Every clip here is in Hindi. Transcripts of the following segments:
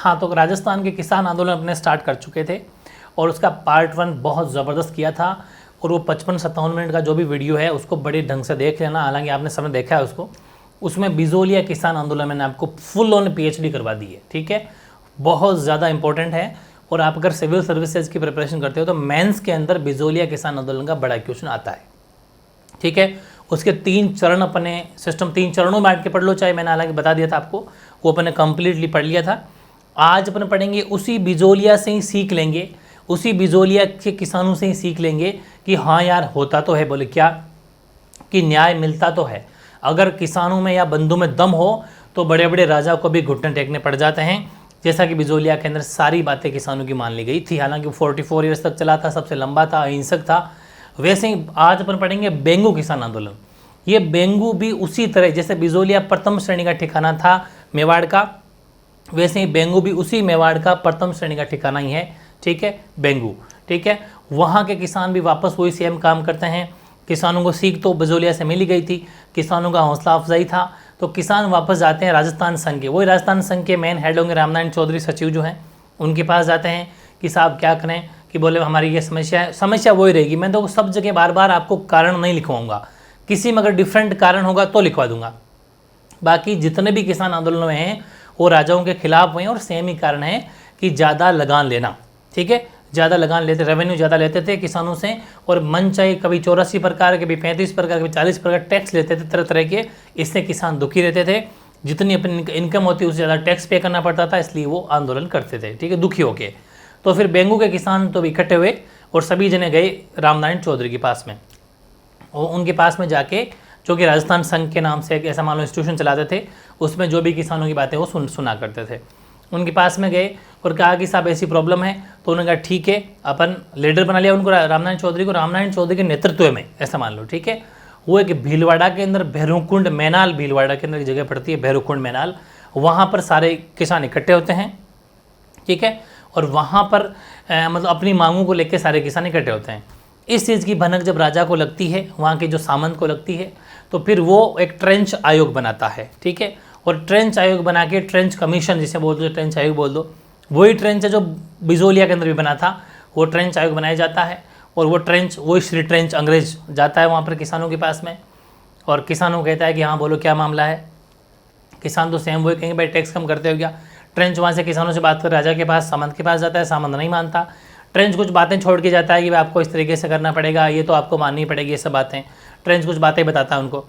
हाँ, तो राजस्थान के किसान आंदोलन अपने स्टार्ट कर चुके थे और उसका पार्ट 1 बहुत ज़बरदस्त किया था और वो 55-57 मिनट का जो भी वीडियो है उसको बड़े ढंग से देख लेना। हालांकि आपने समय देखा है उसको, उसमें बिजोलिया किसान आंदोलन मैंने आपको फुल ऑन PhD करवा दी है। ठीक है, बहुत ज़्यादा इंपॉर्टेंट है। और आप अगर सिविल सर्विसेज की प्रिपरेशन करते हो तो मेंस के अंदर बिजोलिया किसान आंदोलन का बड़ा क्वेश्चन आता है। ठीक है, उसके 3 चरण अपने सिस्टम 3 चरणों में बांट के पढ़ लो, चाहे मैंने हालांकि बता दिया था आपको, वो अपने कंप्लीटली पढ़ लिया था। आज अपन पढ़ेंगे उसी बिजोलिया से ही सीख लेंगे, उसी बिजोलिया के किसानों से ही सीख लेंगे कि हाँ यार होता तो है, बोले क्या कि न्याय मिलता तो है। अगर किसानों में या बंधु में दम हो तो बड़े बड़े राजा को भी घुटने टेकने पड़ जाते हैं, जैसा कि बिजोलिया के अंदर सारी बातें किसानों की मान ली गई थी। हालांकि 44 ईयर्स तक चला था, सबसे लंबा था, अहिंसक था। वैसे ही आज अपन पढ़ेंगे बेंगू किसान आंदोलन। ये बेंगू भी उसी तरह जैसे बिजोलिया प्रथम श्रेणी का ठिकाना था मेवाड़ का, वैसे ही बेंगू भी उसी मेवाड़ का प्रथम श्रेणी का ठिकाना ही है। ठीक है, बेंगू। ठीक है, वहाँ के किसान भी वापस वही सेम काम करते हैं। किसानों को सीख तो बिजोलिया से मिल ही गई थी, किसानों का हौसला अफजाई था, तो किसान वापस जाते हैं राजस्थान संघ के, वही राजस्थान संघ के मेन हेड होंगे रामनारायण चौधरी सचिव जो हैं, उनके पास जाते हैं कि साहब क्या करें, कि बोले हमारी ये समस्या है। समस्या वही रहेगी, मैं तो सब जगह बार बार आपको कारण नहीं लिखवाऊंगा, किसी में अगर डिफरेंट कारण होगा तो लिखवा दूंगा। बाकी जितने भी किसान आंदोलन में हैं वो राजाओं के खिलाफ हुए हैं और सेम ही कारण है कि ज़्यादा लगान लेना। ठीक है, ज़्यादा लगान लेते, रेवेन्यू ज़्यादा लेते थे किसानों से, और मन चाहे कभी 84 प्रकार, कभी 35 प्रकार, कभी 40 प्रकार टैक्स लेते थे तरह तरह के। इससे किसान दुखी रहते थे, जितनी अपनी इनकम होती उससे ज़्यादा टैक्स पे करना पड़ता था, इसलिए वो आंदोलन करते थे। ठीक है, दुखी होके। तो फिर बेंगू के किसान तो इकट्ठे हुए और सभी जने गए रामनारायण चौधरी के पास में, और उनके पास में जाके, जो कि राजस्थान संघ के नाम से एक ऐसा मान लो इंस्टीट्यूशन चलाते थे, उसमें जो भी किसानों की बातें वो सुना करते थे, उनके पास में गए और कहा कि साहब ऐसी प्रॉब्लम है। तो उन्होंने कहा ठीक है, अपन लीडर बना लिया उनको, रामनारायण चौधरी को, रामनारायण चौधरी के नेतृत्व में ऐसा मान लो। ठीक है, वो एक भीलवाड़ा के अंदर भैरूकुंड मैनाल, भीलवाड़ा के अंदर एक जगह पड़ती है भैरूकुंड मैनाल, वहाँ पर सारे किसान इकट्ठे होते हैं। ठीक है, और वहाँ पर मतलब अपनी मांगों को लेकर सारे किसान इकट्ठे होते हैं। इस चीज़ की भनक जब राजा को लगती है, वहाँ के जो सामंत को लगती है, तो फिर वो एक ट्रेंच आयोग बनाता है। ठीक है, और ट्रेंच आयोग बना के, ट्रेंच कमीशन जिसे बोल दो, ट्रेंच आयोग बोल दो, वही ट्रेंच है जो बिजोलिया के अंदर भी बना था, वो ट्रेंच आयोग बनाया जाता है। और वो ट्रेंच, वही श्री ट्रेंच अंग्रेज जाता है वहाँ पर किसानों के पास में, और किसानों को कहता है कि हाँ बोलो क्या मामला है। किसान तो सेम वही कहेंगे भाई टैक्स कम करते हो क्या। ट्रेंच वहाँ से किसानों से बात कर राजा के पास, सामंत के पास जाता है, सामंत नहीं मानता। ट्रेंच कुछ बातें छोड़ के जाता है कि आपको इस तरीके से करना पड़ेगा, ये तो आपको माननी पड़ेगी, ये सब बातें। ट्रेंच कुछ बातें बताता है उनको।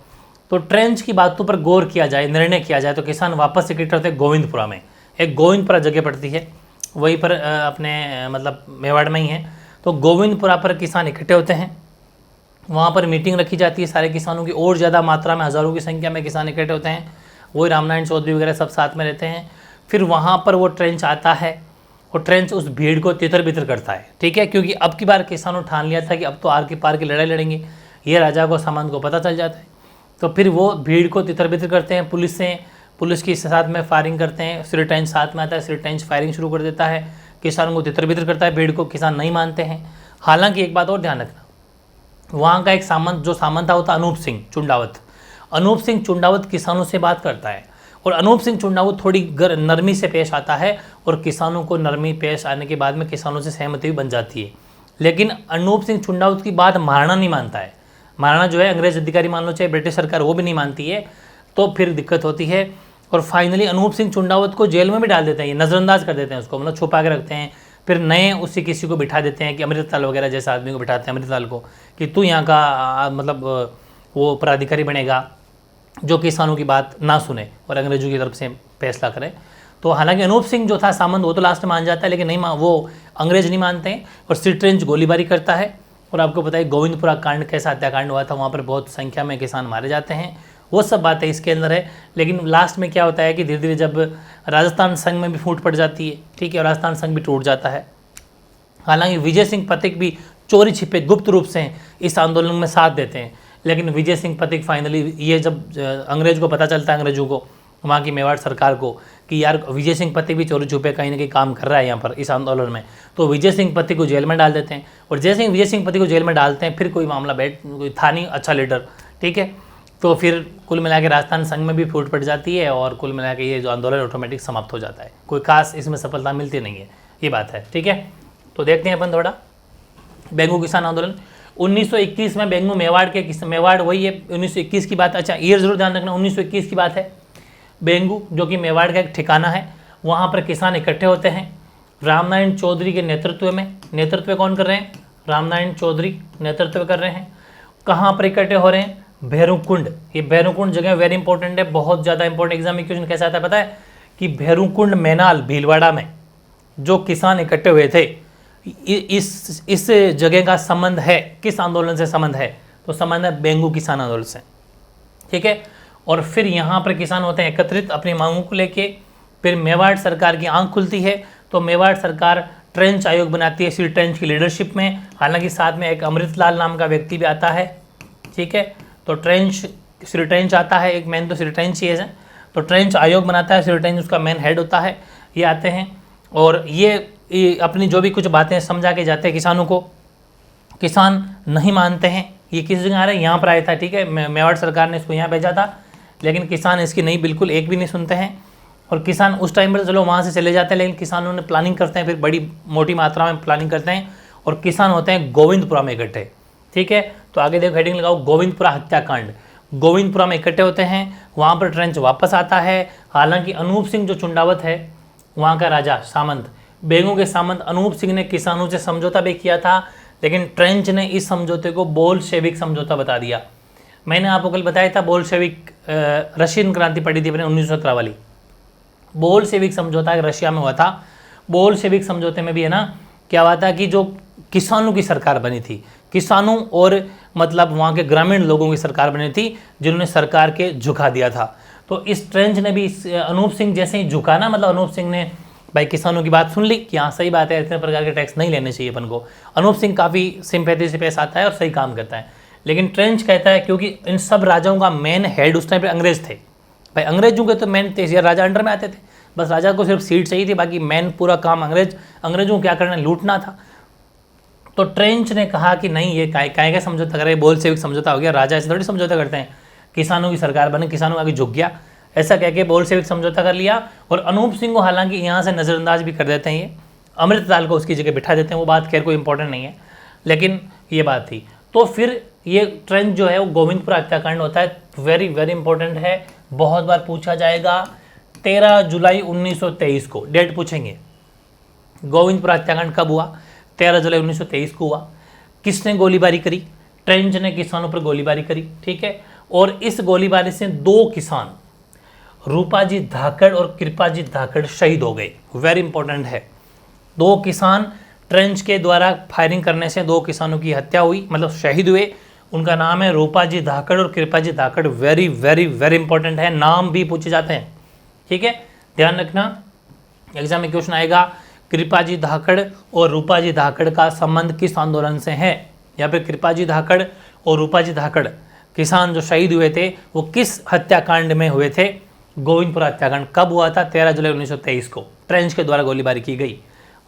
तो ट्रेंच की बातों पर गौर किया जाए, निर्णय किया जाए, तो किसान वापस इकट्ठे होते हैं गोविंदपुरा में। एक गोविंदपुरा जगह पड़ती है, वहीं पर अपने मतलब मेवाड़ में ही है। तो गोविंदपुरा पर किसान इकट्ठे होते हैं, वहाँ पर मीटिंग रखी जाती है सारे किसानों की, और ज़्यादा मात्रा में हज़ारों की संख्या में किसान इकट्ठे होते हैं, वही रामनारायण चौधरी वगैरह सब साथ में रहते हैं। फिर वहाँ पर वो ट्रेंच आता है, और ट्रेंच उस भीड़ को तितर बितर करता है। ठीक है, क्योंकि अब की बार किसानों ठान लिया था कि अब तो आर के पार की लड़ाई लड़ेंगे, ये राजा को सामंत को पता चल जाता है। तो फिर वो भीड़ को तितर बितर करते हैं, पुलिस के साथ में फायरिंग करते हैं। श्री ट्रेंच साथ में आता है, श्री ट्रेंच फायरिंग शुरू कर देता है, किसानों को तितर बितर करता है, भीड़ को। किसान नहीं मानते हैं। हालांकि एक बात और ध्यान रखना, वहाँ का एक सामंत, जो सामंत था वो था अनूप सिंह चुंडावत। अनूप सिंह चुंडावत किसानों से बात करता है, और अनूप सिंह चुंडावत थोड़ी नरमी से पेश आता है, और किसानों को नरमी पेश आने के बाद में किसानों से सहमति भी बन जाती है। लेकिन अनूप सिंह चुंडावत की बात महाराणा नहीं मानता है। महाराणा जो है अंग्रेज अधिकारी मान लो, चाहे ब्रिटिश सरकार, वो भी नहीं मानती है। तो फिर दिक्कत होती है, और फाइनली अनूप सिंह चुंडावत को जेल में भी डाल देते हैं, ये नज़रअंदाज कर देते हैं उसको, मतलब छुपा के रखते हैं। फिर नए उसी किसी को बिठा देते हैं, कि अमृतलाल वगैरह जैसे आदमी को बिठाते हैं, अमृतलाल को, कि तू यहाँ का मतलब वो पदाधिकारी बनेगा जो किसानों की बात ना सुने और अंग्रेजों की तरफ से फैसला करे। तो हालांकि अनूप सिंह जो था सामंत, वो तो लास्ट में मान जाता है, लेकिन नहीं वो अंग्रेज नहीं मानते हैं, और श्री ट्रेंच गोलीबारी करता है। और आपको पता है गोविंदपुरा कांड कैसा हत्याकांड हुआ था, वहाँ पर बहुत संख्या में किसान मारे जाते हैं, वो सब बातें इसके अंदर है। लेकिन लास्ट में क्या होता है कि धीरे धीरे जब राजस्थान संघ में भी फूट पड़ जाती है, ठीक है, और राजस्थान संघ भी टूट जाता है। हालांकि विजय सिंह पथिक भी चोरी छिपे गुप्त रूप से इस आंदोलन में साथ देते हैं, लेकिन विजय सिंह पथिक फाइनली, ये जब अंग्रेज को पता चलता है, अंग्रेजों को, वहाँ की मेवाड़ सरकार को, कि यार विजय सिंह पथिक भी चोरी छुपे कहीं ना कहीं काम कर रहा है यहाँ पर इस आंदोलन में, तो विजय सिंह पथिक को जेल में डाल देते हैं। और जैसे ही विजय सिंह पथिक को जेल में डालते हैं, फिर कोई मामला कोई था नहीं अच्छा लीडर, ठीक है, तो फिर कुल मिला के राजस्थान संघ में भी फूट पड़ जाती है और कुल मिला के ये जो आंदोलन ऑटोमेटिक समाप्त हो जाता है, कोई खास इसमें सफलता मिलती नहीं है, ये बात है। ठीक है, तो देखते हैं अपन थोड़ा बेंगू किसान आंदोलन 1921 में बेंगू मेवाड़ वही है 1921 की बात। अच्छा ये जरूर ध्यान रखना 1921 की बात है। बेंगू जो कि मेवाड़ का एक ठिकाना है, वहाँ पर किसान इकट्ठे होते हैं रामनारायण चौधरी के नेतृत्व में। नेतृत्व कौन कर रहे हैं? रामनारायण चौधरी नेतृत्व कर रहे हैं। कहाँ पर इकट्ठे हो रहे हैं? भैरूकुंड। ये भैरूकुंड जगह वेरी इंपॉर्टेंट है, बहुत ज़्यादा इंपॉर्टेंट। एग्जाम में क्वेश्चन कैसा आता है पता है कि भैरूकुंड मैनाल भीलवाड़ा में जो किसान इकट्ठे हुए थे, इस जगह का संबंध है किस आंदोलन से? संबंध है तो संबंध है बेंगू किसान आंदोलन से। ठीक है, और फिर यहाँ पर किसान होते हैं एकत्रित अपनी मांगों को लेके। फिर मेवाड़ सरकार की आंख खुलती है, तो मेवाड़ सरकार ट्रेंच आयोग बनाती है श्री ट्रेंच की लीडरशिप में। हालांकि साथ में एक अमृतलाल नाम का व्यक्ति भी आता है। ठीक है, तो श्री ट्रेंच आता है, एक मेन तो श्री ट्रेंच ही है, तो ट्रेंच आयोग बनाता है, श्री ट्रेंच उसका मेन हेड होता है। ये आते हैं और ये अपनी जो भी कुछ बातें समझा के जाते हैं किसानों को। किसान नहीं मानते हैं। ये किस जगह आ रहा है? यहाँ पर आया था। ठीक है, मेवाड़ सरकार ने इसको यहाँ भेजा था, लेकिन किसान इसकी नहीं, बिल्कुल एक भी नहीं सुनते हैं। और किसान उस टाइम पर चलो वहाँ से चले जाते हैं, लेकिन किसानों ने प्लानिंग करते हैं, फिर बड़ी मोटी मात्रा में प्लानिंग करते हैं और किसान होते हैं गोविंदपुरा में इकट्ठे। ठीक है, तो आगे देखो हेडिंग लगाओ गोविंदपुरा हत्याकांड। गोविंदपुरा में इकट्ठे होते हैं, वहाँ पर ट्रेंच वापस आता है। हालांकि अनूप सिंह जो चुंडावत है वहाँ का राजा सामंत, बेंगू के सामंत अनूप सिंह ने किसानों से समझौता भी किया था, लेकिन ट्रेंच ने इस समझौते को बोल्शेविक समझौता बता दिया। मैंने आपको कल बताया था बोल्शेविक रशियन क्रांति पढ़ी थी अपने 1917 वाली। बोल्शेविक समझौता रशिया में हुआ था। बोल्शेविक समझौते में भी है ना क्या हुआ था कि जो किसानों की सरकार बनी थी, किसानों और मतलब वहाँ के ग्रामीण लोगों की सरकार बनी थी, जिन्होंने सरकार के झुका दिया था। तो इस ट्रेंच ने भी अनूप सिंह जैसे ही झुका ना, मतलब अनूप सिंह ने भाई किसानों की बात सुन ली कि हाँ सही बात है, इतने प्रकार के टैक्स नहीं लेने चाहिए अपन को। अनूप सिंह काफ़ी सिंपैथी से पेश आता है और सही काम करता है। लेकिन ट्रेंच कहता है क्योंकि इन सब राजाओं का मेन हेड उस टाइम पर अंग्रेज थे। भाई अंग्रेजों के तो मेन थे, राजा अंडर में आते थे, बस राजा को सिर्फ सीट चाहिए थी, बाकी मेन पूरा काम अंग्रेजों को क्या करना, लूटना था। तो ट्रेंच ने कहा कि नहीं, ये काय का समझौता करे, बोल्शेविक समझौता हो गया, राजा ऐसे थोड़ी समझौता करते हैं, किसानों की सरकार बने, किसानों के आगे झुक गया, ऐसा कह के बोल्शेविक समझौता कर लिया। और अनूप सिंह को हालांकि यहाँ से नज़रअंदाज भी कर देते हैं, ये अमृतलाल को उसकी जगह बिठा देते हैं, वो बात खैर कोई इंपॉर्टेंट नहीं है, लेकिन ये बात थी। तो फिर ये ट्रेंच जो है वो गोविंदपुरा हत्याकांड होता है, वेरी वेरी इंपॉर्टेंट है, बहुत बार पूछा जाएगा। 13 जुलाई 1923 को डेट पूछेंगे। गोविंदपुरा हत्याकांड कब हुआ? 13 जुलाई 1923 को हुआ। किसने गोलीबारी करी? ट्रेंच ने किसानों पर गोलीबारी करी। ठीक है, और इस गोलीबारी से 2 किसान रूपाजी धाकड़ और कृपाजी धाकड़ शहीद हो गए। वेरी इंपॉर्टेंट है, 2 किसान ट्रेंच के द्वारा फायरिंग करने से 2 किसानों की हत्या हुई, मतलब शहीद हुए। उनका नाम है रूपाजी धाकड़ और कृपाजी धाकड़। वेरी वेरी वेरी इंपॉर्टेंट है, नाम भी पूछे जाते हैं। ठीक है, ध्यान रखना, एग्जाम में क्वेश्चन आएगा कृपाजी धाकड़ और रूपाजी धाकड़ का संबंध किस आंदोलन से है, या फिर कृपाजी धाकड़ और रूपाजी धाकड़ किसान जो शहीद हुए थे वो किस हत्याकांड में हुए थे? गोविंदपुरा हत्याकांड कब हुआ था? 13 जुलाई 1923 को ट्रेंच के द्वारा गोलीबारी की गई।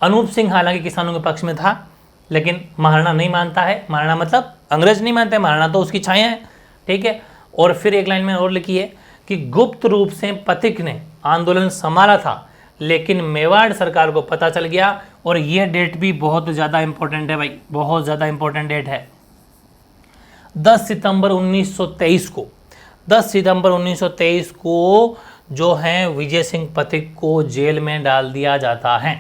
अनूप सिंह हालांकि किसानों के पक्ष में था, लेकिन महाराणा नहीं मानता है। महाराणा मतलब अंग्रेज नहीं मानते, महाराणा तो उसकी छाया है। ठीक है, और फिर एक लाइन में और लिखी है कि गुप्त रूप से पथिक ने आंदोलन संभाला था, लेकिन मेवाड़ सरकार को पता चल गया। और यह डेट भी बहुत ज़्यादा इंपॉर्टेंट है भाई, बहुत ज़्यादा इंपॉर्टेंट डेट है। 10 सितंबर 1923 को 10 सितंबर 1923 को जो है विजय सिंह पथिक को जेल में डाल दिया जाता है।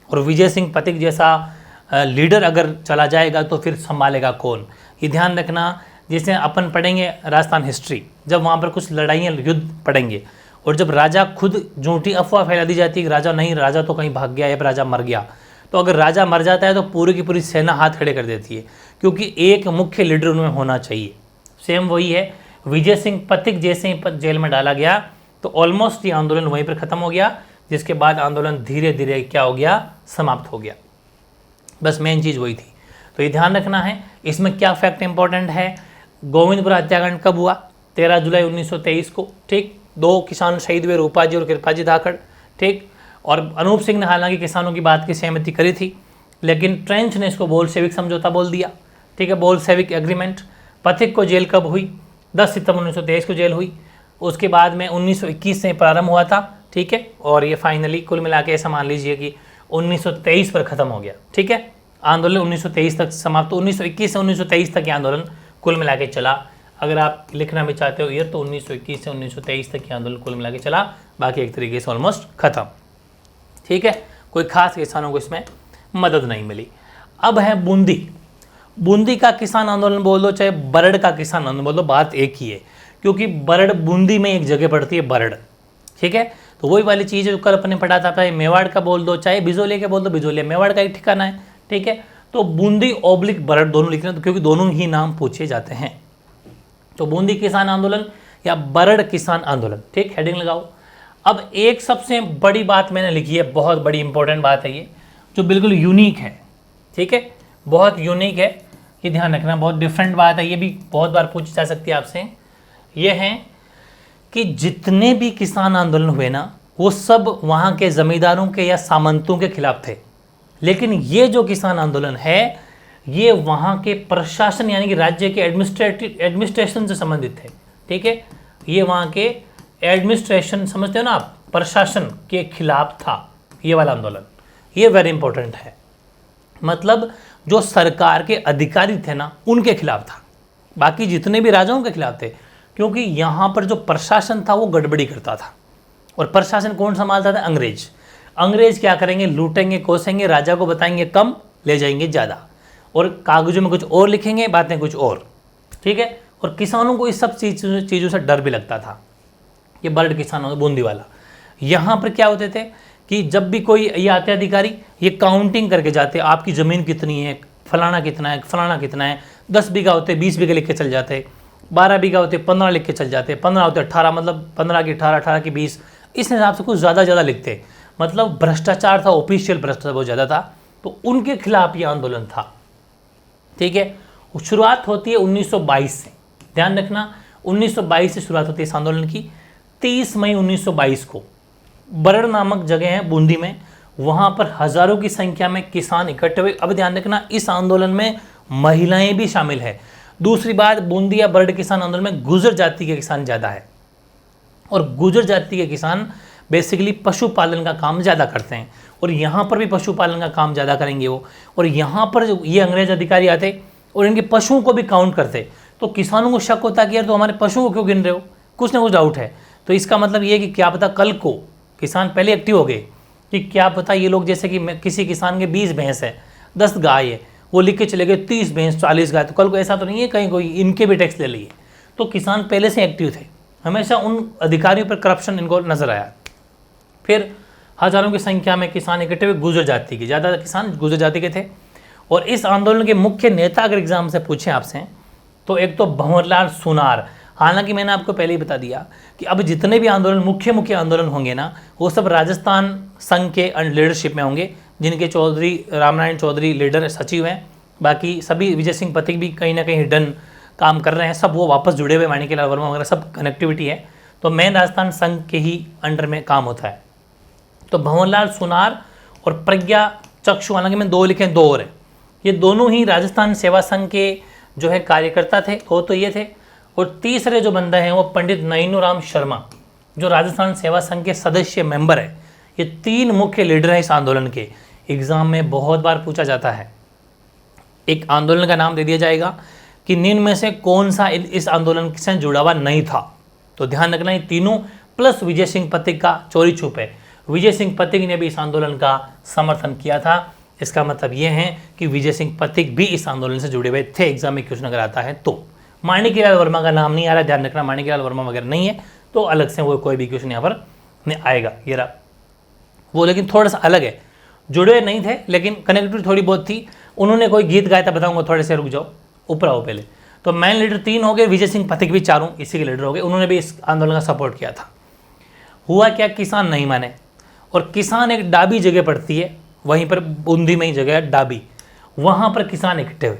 और विजय सिंह पथिक जैसा लीडर अगर चला जाएगा तो फिर संभालेगा कौन? ये ध्यान रखना। जैसे अपन पढ़ेंगे राजस्थान हिस्ट्री, जब वहाँ पर कुछ लड़ाइयाँ युद्ध पढ़ेंगे, और जब राजा खुद झूठी अफवाह फैला दी जाती है कि राजा नहीं, राजा तो कहीं भाग गया या फिर राजा मर गया, तो अगर राजा मर जाता है तो पूरी की पूरी सेना हाथ खड़े कर देती है, क्योंकि एक मुख्य लीडर उनमें होना चाहिए। सेम वही है, विजय सिंह पथिक जैसे ही जेल में डाला गया तो ऑलमोस्ट ये आंदोलन वहीं पर ख़त्म हो गया, जिसके बाद आंदोलन धीरे धीरे क्या हो गया, समाप्त हो गया। बस मेन चीज़ वही थी, तो ये ध्यान रखना है। इसमें क्या फैक्ट इंपॉर्टेंट है? गोविंदपुरा हत्याकांड कब हुआ? 13 जुलाई 1923 को। ठीक, 2 किसान शहीद हुए, रूपाजी और कृपाजी धाकड़। ठीक, और अनूप सिंह ने हालांकि किसानों की बात की सहमति करी थी, लेकिन ट्रेंच ने इसको बोल्शेविक समझौता बोल दिया। ठीक है, बोल्शेविक एग्रीमेंट। पथिक को जेल कब हुई? 10 सितंबर 1923 को जेल हुई। उसके बाद में 1921 से प्रारंभ हुआ था, ठीक है, और ये फाइनली कुल मिला के ऐसा मान लीजिए कि 1923 पर ख़त्म हो गया, ठीक है। आंदोलन 1923 तक समाप्त, 1921 से 1923 तक ये आंदोलन कुल मिला के चला। अगर आप लिखना भी चाहते हो ईयर तो 1921 से 1923 तक ये आंदोलन कुल मिला के चला, बाकी एक तरीके से ऑलमोस्ट ख़त्म, ठीक है। कोई खास किसानों को इसमें मदद नहीं मिली। अब है बूंदी। बूंदी का किसान आंदोलन बोल दो चाहे बरड़ का किसान आंदोलन बोल दो, बात एक ही है, क्योंकि बरड़ बूंदी में एक जगह पड़ती है बरड़, ठीक है। तो वही वाली चीज़ है जो कल अपने पढ़ा था, चाहे मेवाड़ का बोल दो चाहे बिजोलिया का बोल दो, बिजोलिया मेवाड़ का एक ठिकाना है, ठीक है। तो बूंदी ऑब्लिक बरड़ दोनों लिखना, तो क्योंकि दोनों ही नाम पूछे जाते हैं। तो बूंदी किसान आंदोलन या बरड़ किसान आंदोलन, ठीक, हेडिंग लगाओ। अब एक सबसे बड़ी बात मैंने लिखी है, बहुत बड़ी इंपॉर्टेंट बात है ये, जो बिल्कुल यूनिक है, ठीक है, बहुत यूनिक है, ये ध्यान रखना, बहुत डिफरेंट बात है, ये भी बहुत बार पूछी जा सकती है आपसे। ये है कि जितने भी किसान आंदोलन हुए ना, वो सब वहाँ के ज़मींदारों के या सामंतों के खिलाफ थे, लेकिन ये जो किसान आंदोलन है ये वहाँ के प्रशासन यानी कि राज्य के एडमिनिस्ट्रेशन से संबंधित थे, ठीक है। ये वहाँ के एडमिनिस्ट्रेशन, समझते हो ना आप, प्रशासन के खिलाफ था ये वाला आंदोलन। ये वेरी इंपॉर्टेंट है, मतलब जो सरकार के अधिकारी थे ना उनके खिलाफ था, बाकी जितने भी राजाओं के खिलाफ थे, क्योंकि यहाँ पर जो प्रशासन था वो गड़बड़ी करता था। और प्रशासन कौन संभालता था? अंग्रेज। अंग्रेज क्या करेंगे? लूटेंगे, कोसेंगे, राजा को बताएंगे कम, ले जाएंगे ज़्यादा, और कागजों में कुछ और लिखेंगे, बातें कुछ और, ठीक है। और किसानों को इस सब चीज़ों से डर भी लगता था। ये बर्ड किसान बूंदी वाला, यहाँ पर क्या होते थे कि जब भी कोई ये आते अधिकारी, ये काउंटिंग करके जाते, आपकी ज़मीन कितनी है, फलाना कितना है, फलाना कितना है। 10 बीघा होते 20 बीघा लिख के चल जाते, 12 बीघा होते 15 लिख के चल जाते, 15 होते 18, मतलब 15 की 18, 18 की 20, इस हिसाब से कुछ ज़्यादा लिखते। मतलब भ्रष्टाचार था, ऑफिशियल भ्रष्टाचार बहुत ज़्यादा था, तो उनके खिलाफ ये आंदोलन था, ठीक है। शुरुआत होती है 1922 से, ध्यान रखना 1922 से शुरुआत होती है इस आंदोलन की। 30 मई 1922 को बरड़ नामक जगह है बूंदी में, वहाँ पर हज़ारों की संख्या में किसान इकट्ठे हुए। अब ध्यान रखना इस आंदोलन में महिलाएं भी शामिल है। दूसरी बात, बूंदी या बरड़ किसान आंदोलन में गुर्जर जाति के किसान ज़्यादा है, और गुर्जर जाति के किसान बेसिकली पशुपालन का काम ज़्यादा करते हैं, और यहाँ पर भी पशुपालन का काम ज़्यादा करेंगे वो। और यहाँ पर जो ये अंग्रेज अधिकारी आते और इनके पशुओं को भी काउंट करते, तो किसानों को शक होता कि यार तो हमारे पशुओं को क्यों गिन रहे हो, कुछ ना कुछ डाउट है। तो इसका मतलब ये है कि क्या पता कल को किसान पहले एक्टिव हो गए कि क्या पता ये लोग, जैसे कि किसी किसान के 20 भैंस है, 10 गाय है, वो लिख के चले गए 30 भैंस 40 गाय, तो कल को ऐसा तो नहीं है कहीं कोई इनके भी टैक्स ले लिए। तो किसान पहले से एक्टिव थे, हमेशा उन अधिकारियों पर करप्शन इनको नजर आया। फिर हजारों की संख्या में किसान इकट्ठे हुए गुर्जर जाति के, ज़्यादा किसान गुर्जर जाति के थे। और इस आंदोलन के मुख्य नेता अगर एग्जाम से पूछें आपसे, तो एक तो भंवरलाल सुनार। हालांकि मैंने आपको पहले ही बता दिया कि अब जितने भी आंदोलन मुख्य आंदोलन होंगे ना, वो सब राजस्थान संघ के लीडरशिप में होंगे, जिनके चौधरी रामनारायण चौधरी लीडर सचिव हैं। बाकी सभी विजय सिंह पथिक भी कहीं ना कहीं हिडन काम कर रहे हैं, सब वो वापस जुड़े हुए, माणिक्यलाल वर्मा वगैरह सब कनेक्टिविटी है। तो मेन राजस्थान संघ के ही अंडर में काम होता है। तो भंवरलाल सुनार और प्रज्ञा चक्षु, हालांकि मैं 2 लिखे, 2 और है, ये दोनों ही राजस्थान सेवा संघ के जो है कार्यकर्ता थे, वो तो ये थे। और तीसरे जो बंदा है वो पंडित नैनूराम शर्मा, जो राजस्थान सेवा संघ के सदस्य मेंबर है। ये 3 मुख्य लीडर हैं इस आंदोलन के। एग्जाम में बहुत बार पूछा जाता है, एक आंदोलन का नाम दे दिया जाएगा कि निम्न में से कौन सा इस आंदोलन से जुड़ा हुआ नहीं था। तो ध्यान रखना ये तीनों प्लस विजय सिंह पथिक का चोरी छुप है। विजय सिंह पथिक ने भी इस आंदोलन का समर्थन किया था। इसका मतलब ये है कि विजय सिंह पथिक भी इस आंदोलन से जुड़े हुए थे। एग्जाम में क्वेश्चन अगर आता है तो माणिक्यलाल वर्मा का नाम नहीं आ रहा, ध्यान रखना माणिक्यलाल वर्मा वगैरह नहीं है, तो अलग से वो कोई भी क्वेश्चन यहाँ पर नहीं आएगा। ये रहा वो, लेकिन थोड़ा सा अलग है, जुड़े हुए नहीं थे लेकिन कनेक्टिविटी थोड़ी बहुत थी। उन्होंने कोई गीत गाया था, बताऊंगा, थोड़े से रुक जाओ, ऊपर आओ पहले। तो मेन लीडर 3 हो गए, विजय सिंह पथिक भी चारों इसी के लीडर हो गए, उन्होंने भी इस आंदोलन का सपोर्ट किया था। हुआ क्या, किसान नहीं माने, और किसान एक डाबी जगह पड़ती है, वहीं पर बूंदी में ही जगह है डाबी, वहाँ पर किसान इकट्ठे हुए।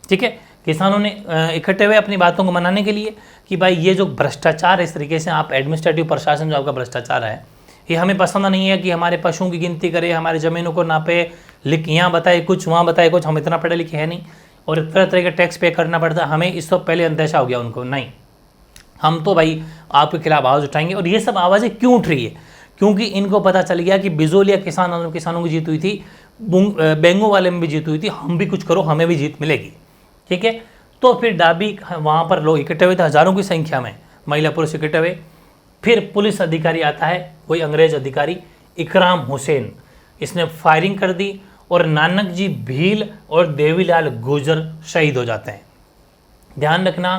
ठीक है, किसानों ने इकट्ठे हुए अपनी बातों को मनाने के लिए कि भाई ये जो भ्रष्टाचार है, इस तरीके से आप एडमिनिस्ट्रेटिव प्रशासन जो आपका भ्रष्टाचार है, ये हमें पसंद नहीं है कि हमारे पशुओं की गिनती करे, हमारे ज़मीनों को नापे, लिख यहाँ बताए कुछ वहाँ बताए कुछ, हम इतना पढ़े लिखे हैं नहीं, और तरह तरह का टैक्स पे करना पड़ता है हमें। इस सब पहले अंदेशा हो गया उनको, नहीं हम तो भाई आपके खिलाफ आवाज़ उठाएंगे। और ये सब आवाज़ें क्यों उठ रही है? क्योंकि इनको पता चल गया कि बिजोलिया किसान आंदोलन किसानों की जीत हुई थी, बेंगो वाले में भी जीत हुई थी, हम भी कुछ करो हमें भी जीत मिलेगी। ठीक है, तो फिर डाबी वहाँ पर लोग इकट्ठे हुए थे, हज़ारों की संख्या में महिला पुरुष इकट्ठे हुए। फिर पुलिस अधिकारी आता है, वही अंग्रेज अधिकारी इकराम हुसैन, इसने फायरिंग कर दी और नानक जी भील और देवीलाल गुर्जर शहीद हो जाते हैं। ध्यान रखना,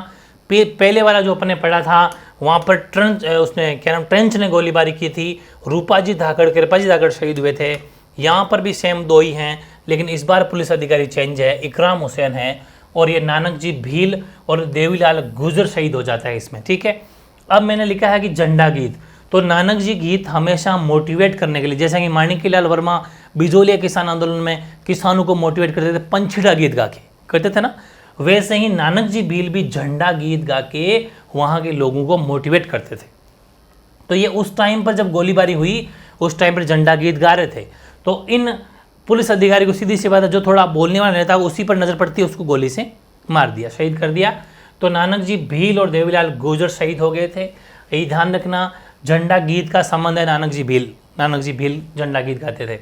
पहले वाला जो अपने पढ़ा था वहाँ पर उसने क्या नाम ट्रेंच ने गोलीबारी की थी, रूपाजी धाकड़ कृपाजी धाकड़ शहीद हुए थे। यहाँ पर भी सेम दो ही हैं, लेकिन इस बार पुलिस अधिकारी चेंज है, इकराम हुसैन है, और ये नानक जी भील और देवीलाल गुर्जर शहीद हो जाता है इसमें। ठीक है, अब मैंने लिखा है कि झंडा गीत, तो नानक जी गीत हमेशा मोटिवेट करने के लिए, जैसा कि माणिक्यलाल वर्मा बिजोलिया किसान आंदोलन में किसानों को मोटिवेट करते थे, पंछीड़ा गीत गा के करते थे ना, वैसे ही नानक जी भील भी झंडा गीत गा के वहाँ के लोगों को मोटिवेट करते थे। तो ये उस टाइम पर जब गोलीबारी हुई उस टाइम पर झंडा गीत गा रहे थे, तो इन पुलिस अधिकारी को सीधी सी बात है, जो थोड़ा बोलने वाला रहता है उसी पर नज़र पड़ती है, उसको गोली से मार दिया, शहीद कर दिया। तो नानक जी भील और देवीलाल गुर्जर शहीद हो गए थे। यही ध्यान रखना, झंडा गीत का संबंध है नानक जी भील झंडा गीत गाते थे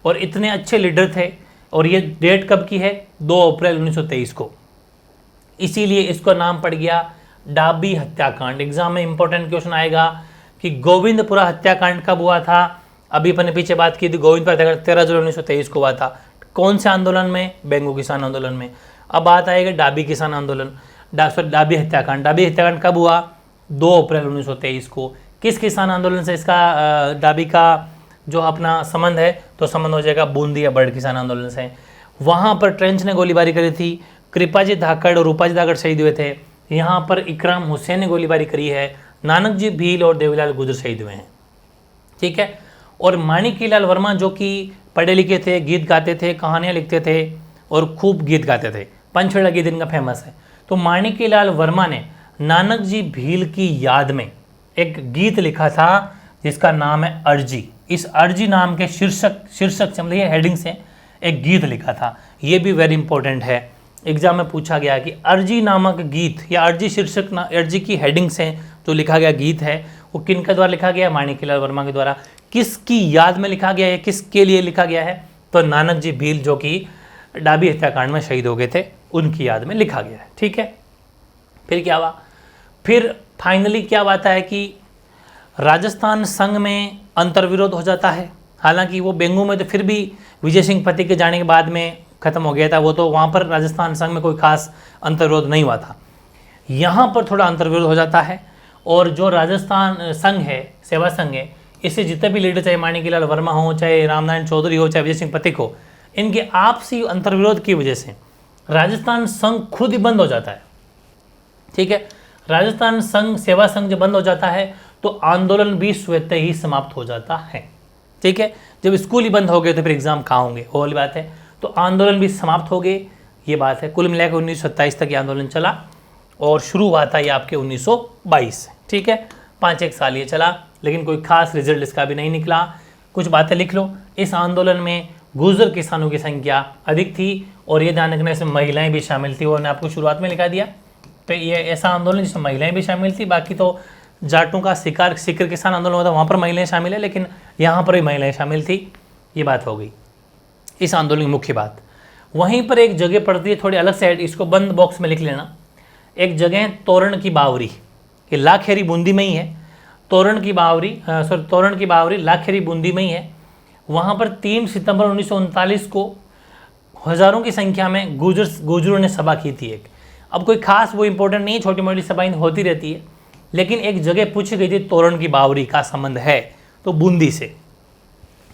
और इतने अच्छे लीडर थे। और ये डेट कब की है? 2 अप्रैल 1923 को, इसीलिए इसको नाम पड़ गया डाबी हत्याकांड। एग्जाम में इंपॉर्टेंट क्वेश्चन आएगा कि गोविंदपुरा हत्याकांड कब हुआ था? अभी अपने पीछे बात की थी, गोविंदपुरा हत्याकांड 13 जुलाई 1923 को हुआ था। कौन से आंदोलन में? बेंगो किसान आंदोलन में। अब बात आएगी डाबी किसान आंदोलन, डाबी हत्याकांड। डाबी हत्याकांड कब हुआ? 2 अप्रैल 1923 को। किस किसान आंदोलन से इसका डाबी का जो अपना संबंध है? तो संबंध हो जाएगा बूंदी या बर्ड किसान आंदोलन से। वहाँ पर ट्रेंच ने गोलीबारी करी थी, कृपाजी धाकड़ और रूपाजी धाकड़ शहीद हुए थे। यहाँ पर इकराम हुसैन ने गोलीबारी करी है, नानक जी भील और देवीलाल गुर्जर शहीद हुए हैं। ठीक है, और माणिक्यलाल वर्मा जो कि पढ़े लिखे थे, गीत गाते थे, कहानियाँ लिखते थे और खूब गीत गाते थे, पंचेड़ा गीत इनका फेमस है। तो माणिक्यलाल वर्मा ने नानक जी भील की याद में एक गीत लिखा था जिसका नाम है अर्जी। इस अर्जी नाम के शीर्षक से मतलब ये हेडिंग से एक गीत लिखा था। ये भी वेरी इंपॉर्टेंट है, एग्जाम में पूछा गया कि अर्जी नामक गीत या अर्जी शीर्षक अर्जी की हेडिंग से जो लिखा गया गीत है वो किन के द्वारा लिखा गया? माणिक्यलाल वर्मा के द्वारा। किसकी याद में लिखा गया है, किसके लिए लिखा गया है? तो नानक जी भील जो कि डाबी हत्याकांड में शहीद हो गए थे, उनकी याद में लिखा गया है। ठीक है, फिर क्या हुआ? फिर फाइनली क्या बात है कि राजस्थान संघ में अंतर्विरोध हो जाता है। हालांकि वो बेंगू में तो फिर भी विजय सिंह पति के जाने के बाद में खत्म हो गया था, वो तो वहाँ पर राजस्थान संघ में कोई खास अंतर्विरोध नहीं हुआ था। यहाँ पर थोड़ा अंतर्विरोध हो जाता है और जो राजस्थान संघ है, सेवा संघ है, इससे जितने भी लीडर, चाहे माणिक्यलाल वर्मा हो, चाहे रामनारायण चौधरी हो, चाहे विजय सिंह पथिक हो, इनके आपसी अंतर्विरोध की वजह से राजस्थान संघ खुद ही बंद हो जाता है। ठीक है, राजस्थान संघ सेवा संघ जब बंद हो जाता है तो आंदोलन भी स्वतः ही समाप्त हो जाता है। ठीक है, जब स्कूल ही बंद हो गए तो फिर एग्जाम कहाँ होंगे, वो वाली बात है। तो आंदोलन भी समाप्त हो गए, ये बात है। कुल मिलाकर 1927 तक ये आंदोलन चला और शुरू हुआ था ये आपके 1922 से। ठीक है, 5-1 साल ये चला, लेकिन कोई खास रिजल्ट इसका भी नहीं निकला। कुछ बातें लिख लो। इस आंदोलन में गुर्जर किसानों की संख्या अधिक थी और ये ध्यान रखना इसमें महिलाएं भी शामिल थी, और मैंने आपको शुरुआत में लिखा दिया। तो ये ऐसा आंदोलन जिसमें महिलाएं भी शामिल थी। बाकी तो जाटों का सीकर किसान आंदोलन हुआ था, वहाँ पर महिलाएं शामिल है, लेकिन यहाँ पर भी महिलाएं शामिल थी। ये बात हो गई इस आंदोलन की मुख्य बात। वहीं पर एक जगह पड़ती है थोड़ी अलग साइड, इसको बंद बॉक्स में लिख लेना। एक जगह है तोरण की बावरी, ये लाखेरी बूंदी में ही है। तोरण की बावरी लाखेरी बूंदी में ही है। वहाँ पर 3 सितंबर 1939 को हज़ारों की संख्या में गुर्जरों ने सभा की थी एक। अब कोई खास वो इंपॉर्टेंट नहीं है, छोटी मोटी सभाएं होती रहती है, लेकिन एक जगह पूछी गई थी तोरण की बावरी का संबंध है तो बूंदी से,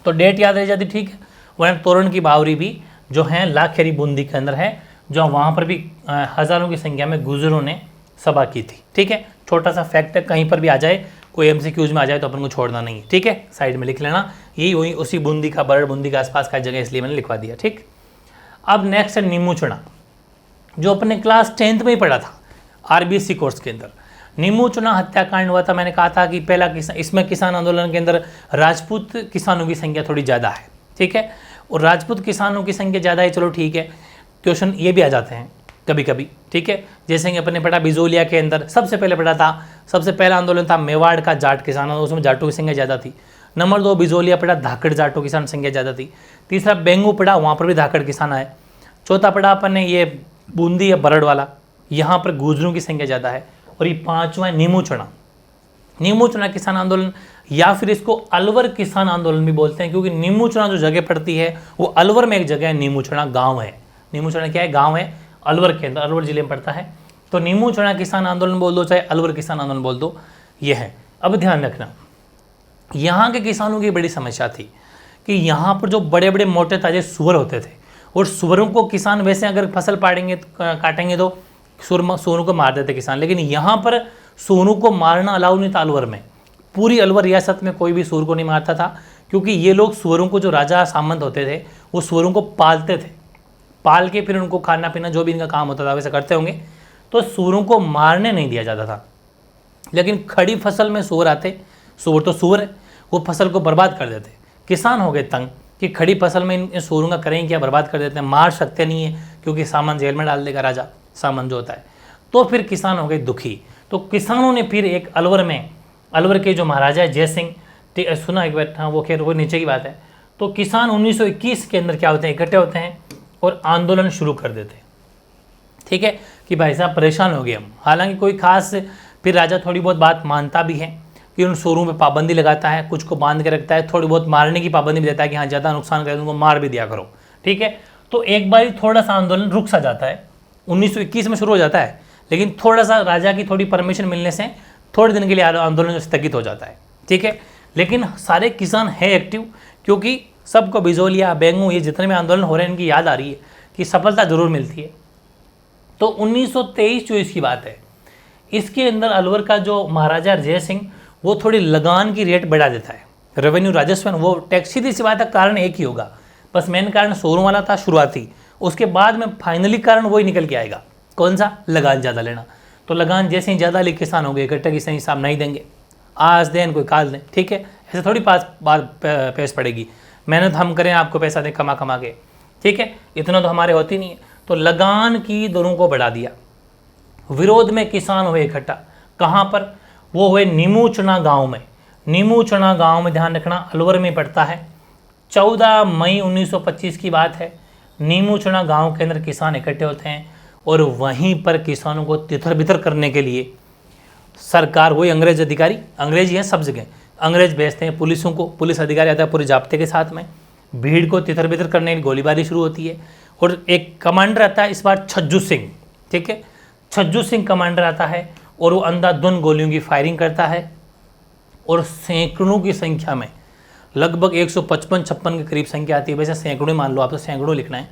तो डेट याद रह जाती। ठीक है, वह तोरण की बावरी भी जो है लाखेरी बूंदी के अंदर है, जो वहाँ पर भी हज़ारों की संख्या में गुर्जरों ने सभा की थी। ठीक है, छोटा सा फैक्ट है, कहीं पर भी आ जाए, कोई MCQs में आ जाए तो अपन को छोड़ना नहीं है। ठीक है, साइड में लिख लेना। यही वही उसी बूंदी का, बरड़ बूंदी का आसपास का जगह, इसलिए मैंने लिखवा दिया। ठीक, अब नेक्स्ट है नीमूचना, जो अपने क्लास 10th में ही पढ़ा था RBSc कोर्स के अंदर। नीमूचना हत्याकांड हुआ था, मैंने कहा था कि पहला इसमें किसान आंदोलन के अंदर राजपूत किसानों की संख्या थोड़ी ज़्यादा है। ठीक है, और राजपूत किसानों की संख्या ज़्यादा है, चलो ठीक है, क्वेश्चन ये भी आ जाते हैं कभी कभी। ठीक है, जैसे कि अपने पढ़ा बिजोलिया के अंदर सबसे पहले पढ़ा था सबसे पहला आंदोलन था मेवाड़ का जाट किसान, उसमें जाटों की संख्या ज़्यादा थी। नंबर 2 बिजोलिया पड़ा, धाकड़ जाटों किसान संख्या ज़्यादा थी। तीसरा बेंगू पड़ा, वहाँ पर भी धाकड़ किसान आए। चौथा पड़ा अपन ने ये बूंदी या बरड़ वाला, यहाँ पर गुजरों की संख्या ज़्यादा है। और ये 5वां नीमू चना, नीमू चना किसान आंदोलन, या फिर इसको अलवर किसान आंदोलन भी बोलते हैं, क्योंकि नीमू चना जो जगह पड़ती है वो अलवर में एक जगह है, नीमू चना गाँव है। नीमू चना क्या है? गाँव है, अलवर के अंदर, अलवर जिले में पड़ता है। तो नीमू चना किसान आंदोलन बोल दो, चाहे अलवर किसान आंदोलन बोल दो, ये है। अब ध्यान रखना, यहाँ के किसानों की बड़ी समस्या थी कि यहाँ पर जो बड़े बड़े मोटे ताजे सूअर होते थे, और सूअरों को किसान वैसे अगर फसल काटेंगे तो सूअरों को मार देते किसान, लेकिन यहाँ पर सूअरों को मारना अलाउ नहीं था अलवर में। पूरी अलवर रियासत में कोई भी सूअर को नहीं मारता था, क्योंकि ये लोग सूअरों को, जो राजा सामंत होते थे, वो सूअरों को पालते थे, पाल के फिर उनको खाना पीना जो भी इनका काम होता था वैसे करते होंगे, तो सूअरों को मारने नहीं दिया जाता था। लेकिन खड़ी फसल में सूअर आते, सूअर तो सूअर है, वो फसल को बर्बाद कर देते। किसान हो गए तंग कि खड़ी फसल में इन सूअरों का करें क्या, बर्बाद कर देते हैं, मार सकते नहीं है क्योंकि सामंत जेल में डाल देगा राजा सामंत जो होता है। तो फिर किसान हो गए दुखी। तो किसानों ने फिर एक अलवर में, अलवर के जो महाराजा है जय सिंह, सुना एक बार, हाँ वो खैर वो नीचे की बात है। तो किसान 1921 के अंदर क्या होते हैं, इकट्ठे होते हैं और आंदोलन शुरू कर देते हैं। ठीक है, कि भाई साहब परेशान हो गए हम। हालांकि कोई खास, फिर राजा थोड़ी बहुत बात मानता भी है कि उन सूअरों पे पाबंदी लगाता है, कुछ को बांध के रखता है, थोड़ी बहुत मारने की पाबंदी भी देता है कि हाँ ज़्यादा नुकसान करे तो उनको मार भी दिया करो। ठीक है, तो एक बार थोड़ा सा आंदोलन रुक सा जाता है, 1921 में शुरू हो जाता है, लेकिन थोड़ा सा राजा की थोड़ी परमिशन मिलने से थोड़े दिन के लिए आंदोलन स्थगित हो जाता है। ठीक है, लेकिन सारे किसान हैं एक्टिव, क्योंकि सबको बिजोलिया, बेंगू, ये जितने भी आंदोलन हो रहे हैं इनकी याद आ रही है कि सफलता जरूर मिलती है। तो 1923 जो इसकी बात है, इसके अंदर अलवर का जो महाराजा जय सिंह, वो थोड़ी लगान की रेट बढ़ा देता है, रेवेन्यू राजस्व, वो टैक्स। सीधी सी बात है, कारण एक ही होगा, बस मेन कारण सूअरों वाला था शुरुआती, उसके बाद में फाइनली कारण वही निकल के आएगा, कौन सा? लगान ज़्यादा लेना। तो लगान जैसे ही ज़्यादा ले किसान हो गए, इकट्ठा किसान हिसाब नहीं देंगे, आज दें कोई काल दें। ठीक है, ऐसे थोड़ी बात पेश पड़ेगी, मेहनत हम करें आपको पैसा दें कमा कमा के। ठीक है, इतना तो हमारे होती नहीं है। तो लगान की दरों को बढ़ा दिया, विरोध में किसान हुए इकट्ठा। कहाँ पर? वो हुए नीमू चना गाँव में। नीमू चना गाँव में, ध्यान रखना, अलवर में पड़ता है। 14 मई 1925 की बात है। नीमू चना गाँव के अंदर किसान इकट्ठे होते हैं और वहीं पर किसानों को तितर बितर करने के लिए सरकार, वही अंग्रेज अधिकारी, अंग्रेज ही हैं सब जगह, अंग्रेज भेजते हैं पुलिसों को, पुलिस अधिकारी आता है पूरे जाब्ते के साथ में, भीड़ को तितर बितर करने की गोलीबारी शुरू होती है। और एक कमांडर आता है, इस बार छज्जू सिंह। ठीक है, छज्जू सिंह कमांडर आता है और वो अंधाधुंध गोलियों की फायरिंग करता है, और सैकड़ों की संख्या में, लगभग 155-56 के करीब संख्या आती है, वैसे सैकड़ों मान लो आप, तो सैकड़ों लिखना है।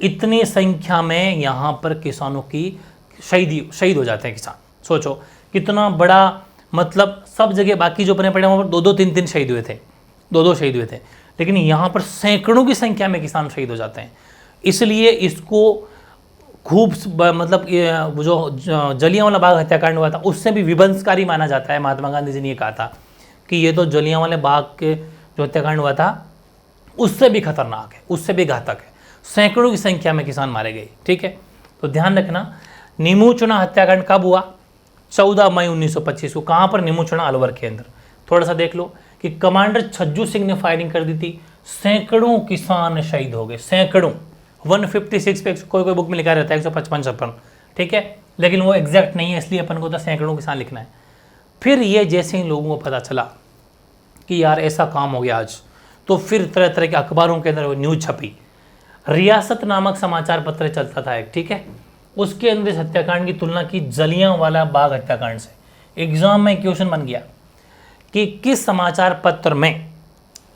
इतनी संख्या में यहाँ पर किसानों की शहीद हो जाते हैं किसान। सोचो कितना बड़ा, मतलब सब जगह बाकी जो अपने पड़े वहाँ पर 2-2, 3-3 शहीद हुए थे, 2-2 शहीद हुए थे, लेकिन यहाँ पर सैकड़ों की संख्या में किसान शहीद हो जाते हैं। इसलिए इसको खूब, मतलब जो जलियांवाला बाग हत्याकांड हुआ था उससे भी विध्वंसकारी माना जाता है। महात्मा गांधी जी ने कहा था कि ये तो जलियांवाला बाग के जो हत्याकांड हुआ था उससे भी खतरनाक है, उससे भी घातक है। सैकड़ों की संख्या में किसान मारे गए। ठीक है, तो ध्यान रखना, नीमू चना हत्याकांड कब हुआ? 14 मई 1925 को। कहाँ पर? नीमू चना, अलवर के अंदर। थोड़ा सा देख लो कि कमांडर छज्जू सिंह ने फायरिंग कर दी थी, सैकड़ों किसान शहीद हो गए, सैकड़ों। 156 पे कोई कोई बुक में लिखा रहता है 155-56। ठीक है, लेकिन वो एग्जैक्ट नहीं है, इसलिए अपन को तो सैकड़ों किसान लिखना है। फिर ये जैसे ही लोगों को पता चला कि यार ऐसा काम हो गया आज, तो फिर तरह तरह के अखबारों के अंदर वो न्यूज़ छपी। रियासत नामक समाचार पत्र चलता था एक, ठीक है, उसके अंदर इस हत्याकांड की तुलना की जलियांवाला बाग हत्याकांड से। एग्जाम में क्वेश्चन बन गया कि किस समाचार पत्र में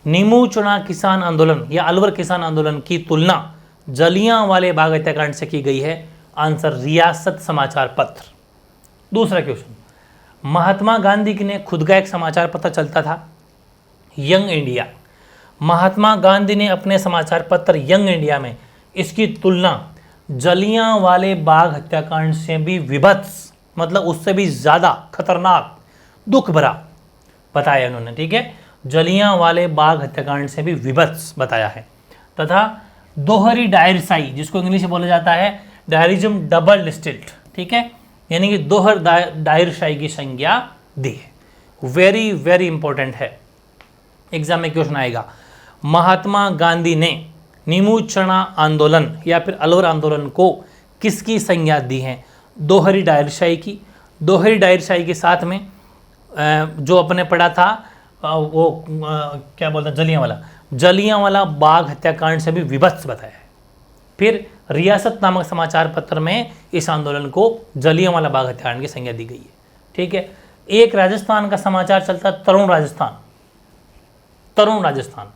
नीमू चना किसान आंदोलन या अलवर किसान आंदोलन की तुलना जलियांवाले बाग हत्याकांड से की गई है? आंसर रियासत समाचार पत्र। दूसरा क्वेश्चन, महात्मा गांधी ने खुद का एक समाचार पत्र चलता था यंग इंडिया। महात्मा गांधी ने अपने समाचार पत्र यंग इंडिया में इसकी तुलना जलियांवाले बाग हत्याकांड से भी विभत्स, मतलब उससे भी ज़्यादा खतरनाक, दुख भरा बताया उन्होंने। ठीक है, जलियांवाले बाग हत्याकांड से भी विभत्स बताया है। तथा दोहरी डायरसाई, जिसको इंग्लिश में बोला जाता है डायरिज्म डबल डिस्टिल्ड, ठीक है, यानी कि दोहर दायरशाही की संज्ञा दी है। वेरी वेरी इंपॉर्टेंट है, एग्जाम में क्वेश्चन आएगा। महात्मा गांधी ने निमुचना आंदोलन या फिर अलवर आंदोलन को किसकी संज्ञा दी है? दोहरी दायरशाही की। दोहरी दायरशाही के साथ में जो अपने पढ़ा था वो क्या बोलते हैं, जलियांवाला बाग हत्याकांड से भी विभत्स बताया है। फिर रियासत नामक समाचार पत्र में इस आंदोलन को जलियांवाला बाग हत्याकांड की संज्ञा दी गई है। ठीक है। एक राजस्थान का समाचार चलता तरुण राजस्थान, तरुण राजस्थान।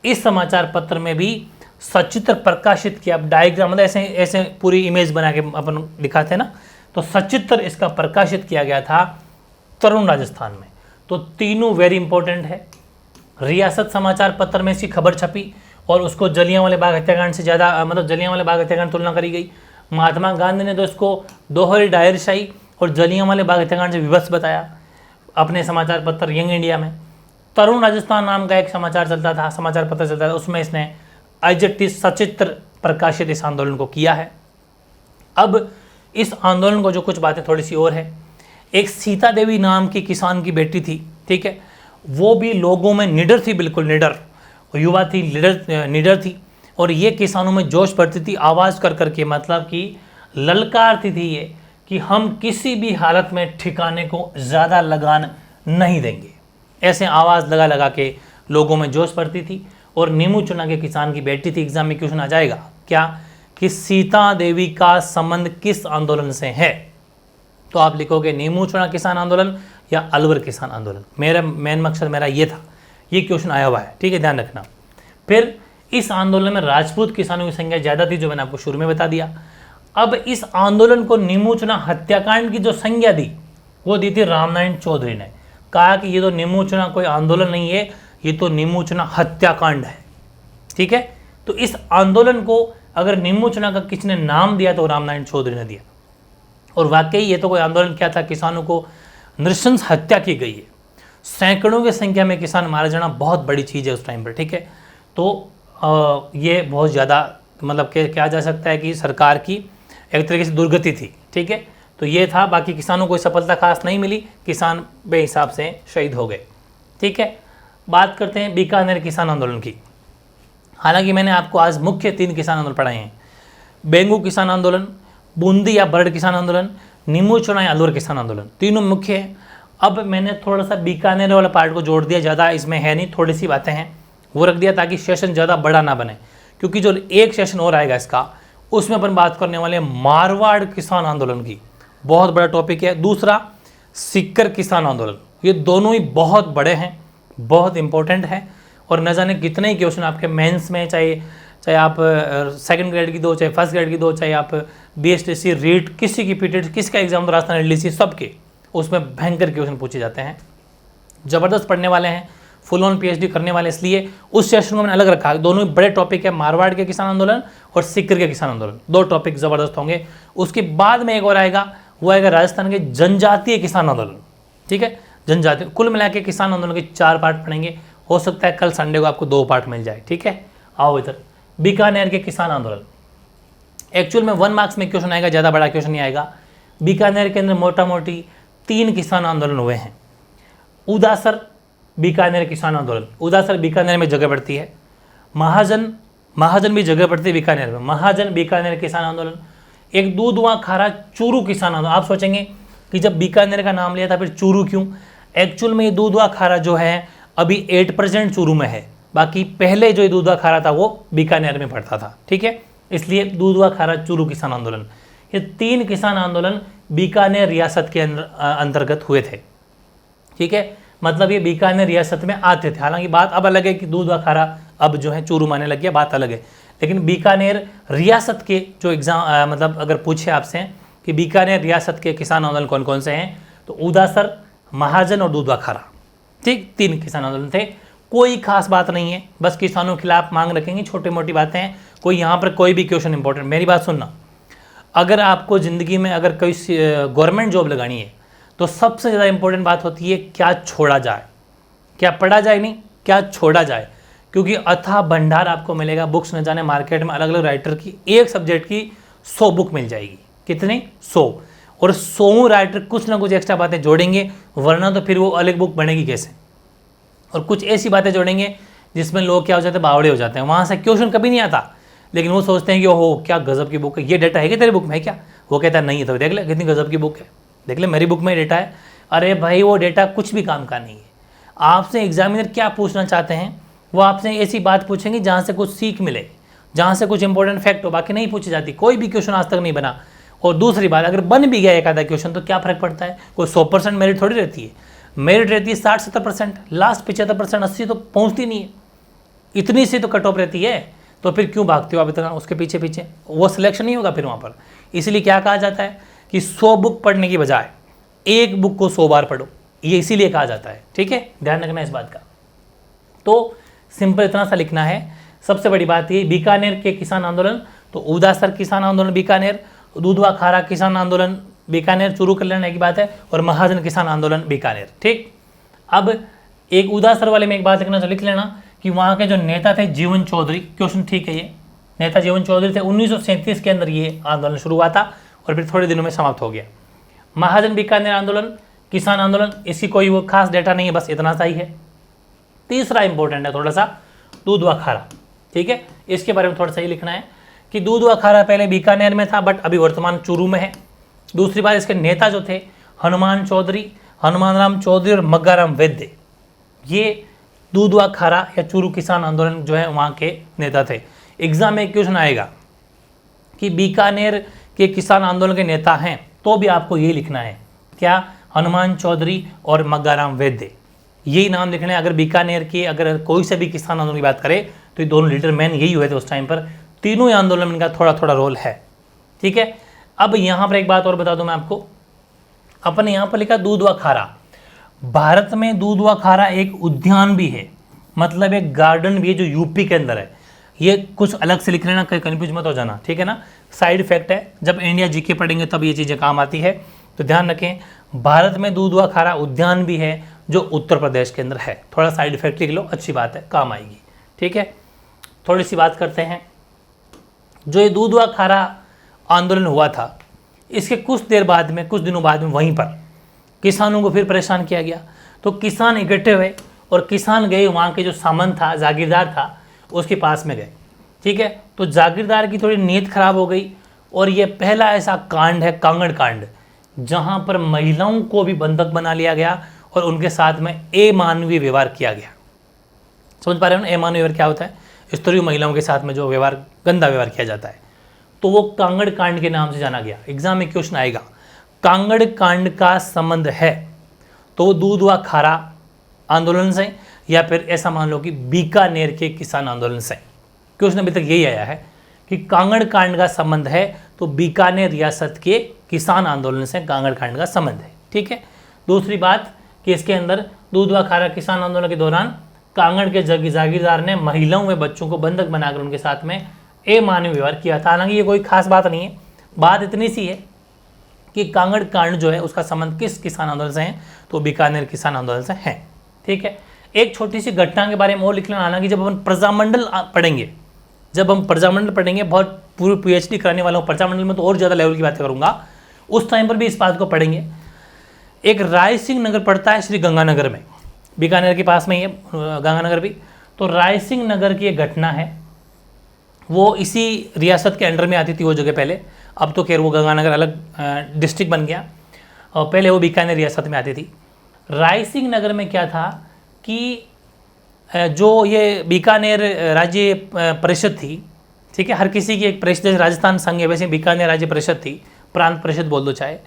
इस समाचार पत्र में भी सचित्र प्रकाशित किया। डायग्राम मतलब ऐसे ऐसे पूरी इमेज बना के अपन दिखाते हैं ना, तो सचित्र इसका प्रकाशित किया गया था तरुण राजस्थान में। तो तीनों वेरी इंपॉर्टेंट है। रियासत समाचार पत्र में इसकी खबर छपी और उसको जलियांवाले बाग हत्याकांड से ज़्यादा मतलब जलियांवाले बाग हत्याकांड तुलना करी गई। महात्मा गांधी ने तो इसको दोहरी दायरशाही और जलियांवाले बाग हत्याकांड से विभत्स बताया अपने समाचार पत्र यंग इंडिया में। तरुण राजस्थान नाम का एक समाचार चलता था, समाचार पत्र चलता था, उसमें इसने एडजेक्टिव सचित्र प्रकाशित इस आंदोलन को किया है। अब इस आंदोलन को जो कुछ बातें थोड़ी सी और है। एक सीता देवी नाम की किसान की बेटी थी, ठीक है, वो भी लोगों में निडर थी, बिल्कुल निडर, युवा थी, निडर थी, और ये किसानों में जोश भरती थी, आवाज़ कर करके, मतलब कि ललकारती थी ये कि हम किसी भी हालत में ठिकाने को ज़्यादा लगान नहीं देंगे। ऐसे आवाज़ लगा लगा के लोगों में जोश भरती थी। और नीमूचना के किसान की बेटी थी। एग्जाम में क्वेश्चन आ जाएगा क्या कि सीता देवी का संबंध किस आंदोलन से है? तो आप लिखोगे नीमूचना किसान आंदोलन या अलवर किसान आंदोलन। मेरा मेन मकसद मेरा ये था, ये क्वेश्चन आया हुआ है, ठीक है, ध्यान रखना। फिर इस आंदोलन में राजपूत किसानों की संख्या ज़्यादा थी, जो मैंने आपको शुरू में बता दिया। अब इस आंदोलन को नीमूचना हत्याकांड की जो संज्ञा दी वो दी थी रामनारायण चौधरी ने। कहा कि ये तो नीमूचना कोई आंदोलन नहीं है, ये तो नीमूचना हत्याकांड है। ठीक है। तो इस आंदोलन को अगर नीमूचना का किसने नाम दिया तो रामनारायण चौधरी ने दिया। और वाकई ये तो कोई आंदोलन क्या था, किसानों को नृशंस हत्या की गई है। सैकड़ों की संख्या में किसान मारा जाना बहुत बड़ी चीज़ है उस टाइम पर। ठीक है। तो ये बहुत ज़्यादा मतलब क्या जा सकता है कि सरकार की एक तरीके से दुर्गति थी। ठीक है। तो ये था, बाकी किसानों को सफलता खास नहीं मिली, किसान बेहिसाब से शहीद हो गए। ठीक है। बात करते हैं बीकानेर किसान आंदोलन की। हालांकि मैंने आपको आज मुख्य 3 किसान आंदोलन पढ़ाए हैं, बेंगू किसान आंदोलन, बूंदी या बरड किसान आंदोलन, नीमूचना या अलवर किसान आंदोलन, तीनों मुख्य हैं। अब मैंने थोड़ा सा बीकानेर वाला पार्ट को जोड़ दिया, ज़्यादा इसमें है नहीं, थोड़ी सी बातें हैं वो रख दिया ताकि सेशन ज़्यादा बड़ा ना बने, क्योंकि जो एक सेशन और आएगा इसका, उसमें अपन बात करने वाले मारवाड़ किसान आंदोलन की। बहुत बड़ा टॉपिक है। दूसरा सिक्कर किसान आंदोलन। ये दोनों ही बहुत बड़े हैं, बहुत इंपॉर्टेंट है, और न जाने कितने ही क्वेश्चन आपके मेंस में, चाहे आप सेकंड ग्रेड की दो, चाहे फर्स्ट ग्रेड की दो, चाहे आप BSTC रीट, किसी की पीटेड, किसका एग्जाम तो राजस्थान LDC, सबके उसमें भयंकर क्वेश्चन पूछे जाते हैं। ज़बरदस्त पढ़ने वाले हैं, फुल ऑन PhD करने वाले, इसलिए उस सेशन को मैंने अलग रखा है। दोनों ही बड़े टॉपिक है, मारवाड़ के किसान आंदोलन और सिक्कर के किसान आंदोलन, 2 टॉपिक ज़बरदस्त होंगे। उसके बाद में एक और आएगा, वो आएगा राजस्थान के जनजातीय किसान आंदोलन। ठीक है। जनजातीय, कुल मिला के किसान आंदोलन के 4 पार्ट पढ़ेंगे। हो सकता है कल संडे को आपको 2 पार्ट मिल जाए। ठीक है। आओ इधर, बीकानेर के किसान आंदोलन। एक्चुअल में 1 मार्क्स में क्वेश्चन आएगा, ज़्यादा बड़ा क्वेश्चन नहीं आएगा। बीकानेर के अंदर मोटा मोटी 3 किसान आंदोलन हुए हैं। उदासर बीकानेर किसान आंदोलन, उदासर बीकानेर में जगह पड़ती है। महाजन भी जगह पड़ती है बीकानेर में। महाजन बीकानेर किसान आंदोलन। एक दूधवा खारा चूरू किसान आंदोलन। आप सोचेंगे कि जब बीकानेर का नाम लिया था फिर चूरू क्यों? एक्चुअल में ये दूधवा खारा जो है अभी 8% चूरू में है, बाकी पहले जो ये दूधवा खारा था वो बीकानेर में पड़ता था। ठीक है। इसलिए दूधवा खारा चूरू किसान आंदोलन। ये 3 किसान आंदोलन बीकानेर रियासत के अंतर्गत हुए थे। ठीक है। मतलब ये बीकानेर रियासत में आते थे। हालांकि बात अब अलग है कि दूधवा खारा अब जो है चूरू माने लग गया, बात अलग है। लेकिन बीकानेर रियासत के जो एग्जाम मतलब अगर पूछे आपसे कि बीकानेर रियासत के किसान आंदोलन कौन कौन से हैं, तो उदासर, महाजन और दूधवा खारा। ठीक, 3 किसान आंदोलन थे। कोई खास बात नहीं है, बस किसानों के खिलाफ मांग रखेंगे, छोटी मोटी बातें हैं। कोई यहाँ पर कोई भी क्वेश्चन इंपॉर्टेंट, मेरी बात सुनना, अगर आपको ज़िंदगी में अगर कोई गवर्नमेंट जॉब लगानी है तो सबसे ज़्यादा इंपॉर्टेंट बात होती है क्या छोड़ा जाए, क्या पढ़ा जाए, नहीं क्या छोड़ा जाए। क्योंकि अथाह भंडार आपको मिलेगा, बुक्स न जाने मार्केट में अलग अलग राइटर की एक सब्जेक्ट की 100 बुक मिल जाएगी। कितनी? 100। और 100 राइटर कुछ ना कुछ एक्स्ट्रा बातें जोड़ेंगे, वरना तो फिर वो अलग बुक बनेगी कैसे। और कुछ ऐसी बातें जोड़ेंगे जिसमें लोग क्या हो जाते हैं, बावड़े हो जाते हैं, वहाँ से क्वेश्चन कभी नहीं आता, लेकिन वो सोचते हैं कि ओहो क्या गजब की बुक है, ये डेटा है क्या तेरी बुक में है क्या, वो कहता है नहीं है, तो देख ले कितनी गजब की बुक है, देख ले मेरी बुक में डेटा है। अरे भाई वो डेटा कुछ भी काम का नहीं है। आपसे एग्जामिनर क्या पूछना चाहते हैं, वो आपसे ऐसी बात पूछेंगे जहाँ से कुछ सीख मिले, जहाँ से कुछ इंपॉर्टेंट फैक्ट हो, बाकी नहीं पूछी जाती। कोई भी क्वेश्चन आज तक नहीं बना। और दूसरी बात, अगर बन भी गया एक आधा क्वेश्चन तो क्या फ़र्क पड़ता है, कोई 100% मेरिट थोड़ी रहती है, मेरिट रहती है 60-70%, लास्ट 75% 80 तो पहुँचती नहीं है, इतनी सी तो कट ऑफ रहती है। तो फिर क्यों भागते हो आप इतना उसके पीछे पीछे, वो सिलेक्शन नहीं होगा फिर वहाँ पर। इसलिए क्या कहा जाता है कि 100 बुक पढ़ने की बजाय एक बुक को 100 बार पढ़ो, ये इसीलिए कहा जाता है। ठीक है, ध्यान रखना इस बात का। तो सिंपल इतना सा लिखना है। सबसे बड़ी बात ये, बीकानेर के किसान आंदोलन, तो उदासर किसान आंदोलन बीकानेर, दूधवा खारा किसान आंदोलन बीकानेर, चूरू कर लेने की बात है, और महाजन किसान आंदोलन बीकानेर। ठीक, अब एक उदासर वाले में एक बात लिखना, तो लिख लेना कि वहाँ के जो नेता थे जीवन चौधरी, क्वेश्चन ठीक है ये, नेता जीवन चौधरी थे। 1937 के अंदर ये आंदोलन शुरू हुआ था और फिर थोड़े दिनों में समाप्त हो गया। महाजन बीकानेर आंदोलन, किसान आंदोलन, इसकी कोई वो खास डेटा नहीं है, बस इतना सा ही है। तीसरा इंपॉर्टेंट है थोड़ा सा, दूधवा खारा। ठीक है, इसके बारे में थोड़ा सा ही लिखना है कि दूधवा खारा पहले बीकानेर में था बट अभी वर्तमान चूरू में है। दूसरी बात, इसके नेता जो थे हनुमान चौधरी, हनुमान राम चौधरी और मग्गाराम वैद्य, ये दूधवा खारा या चूरू किसान आंदोलन जो है वहाँ के नेता थे। एग्जाम में क्वेश्चन आएगा कि बीकानेर के किसान आंदोलन के नेता हैं, तो भी आपको ये लिखना है क्या, हनुमान चौधरी और मग्गाराम वैद्य, यही नाम लिखना है। अगर बीकानेर के अगर कोई से भी किसान आंदोलन की बात करें तो ये दोनों लीडर मैन यही हुए थे उस टाइम पर। तीनों ही आंदोलन में इनका थोड़ा थोड़ा रोल है। ठीक है, अब यहाँ पर एक बात और बता दूँ मैं आपको, अपने यहाँ पर लिखा दूधवा खारा, भारत में दूधवा खारा एक उद्यान भी है, मतलब एक गार्डन भी है जो यूपी के अंदर है। ये कुछ अलग से लिख लेना, कहीं कन्फ्यूज मत हो जाना। ठीक है ना, साइड इफेक्ट है, जब इंडिया जीके पढ़ेंगे तब ये चीज़ें काम आती है, तो ध्यान रखें। भारत में दूधवा खारा उद्यान भी है जो उत्तर प्रदेश के अंदर है। थोड़ा साइड इफेक्ट लिख लो, अच्छी बात है, काम आएगी। ठीक है, थोड़ी सी बात करते हैं। जो ये दूधवा खारा आंदोलन हुआ था, इसके कुछ देर बाद में, कुछ दिनों बाद में वहीं पर किसानों को फिर परेशान किया गया। तो किसान इकट्ठे हुए और किसान गए वहाँ के जो सामंत था, जागीरदार था, उसके पास में गए। ठीक है, तो जागीरदार की थोड़ी नीयत खराब हो गई और ये पहला ऐसा कांड है, कांगड़ कांड, जहाँ पर महिलाओं को भी बंधक बना लिया गया और उनके साथ में अमानवीय व्यवहार किया गया। समझ पा रहे हो ना, अमानवीय व्यवहार क्या होता है, स्त्रियों महिलाओं के साथ में जो व्यवहार, गंदा व्यवहार किया जाता है, तो वो कांगड़ कांड के नाम से जाना गया। एग्जाम में क्वेश्चन आएगा, कांगड़ कांड का संबंध है तो वो दूधवा खारा आंदोलन से, या फिर ऐसा मान लो कि बीकानेर के किसान आंदोलन से। क्वेश्चन अभी तक यही आया है कि कांगड़ कांड का संबंध है तो बीकानेर रियासत के किसान आंदोलन से कांगड़ कांड का संबंध है। ठीक है, दूसरी बात कि इसके अंदर दूधवा खारा किसान आंदोलन के दौरान कांगड़ के जागीरदार ने महिलाओं व बच्चों को बंधक बनाकर उनके साथ में अमानवीय व्यवहार किया था। हालांकि ये कोई खास बात नहीं है, बात इतनी सी है कि कांगड़ कांड जो है उसका संबंध किस किसान आंदोलन से है, तो बीकानेर किसान आंदोलन से है। ठीक है, एक छोटी सी घटना के बारे में और लिख लेना। हालांकि जब हम प्रजामंडल पढ़ेंगे, बहुत पूरी PhD कराने वाला हूँ प्रजामंडल में, तो और ज़्यादा लेवल की बातें करूँगा, उस टाइम पर भी इस बात को पढ़ेंगे। एक राय सिंह नगर पड़ता है श्री गंगानगर में, बीकानेर के पास में ही है गंगानगर भी। तो राय सिंह नगर की एक घटना है, वो इसी रियासत के अंडर में आती थी वो जगह पहले, अब तो खैर वो गंगानगर अलग डिस्ट्रिक्ट बन गया, और पहले वो बीकानेर रियासत में आती थी। राय सिंह नगर में क्या था कि जो ये बीकानेर राज्य परिषद थी, ठीक है, हर किसी की एक परिषद, जैसे राजस्थान संघ है वैसे बीकानेर राज्य परिषद थी, प्रांत परिषद बोल दो चाहे,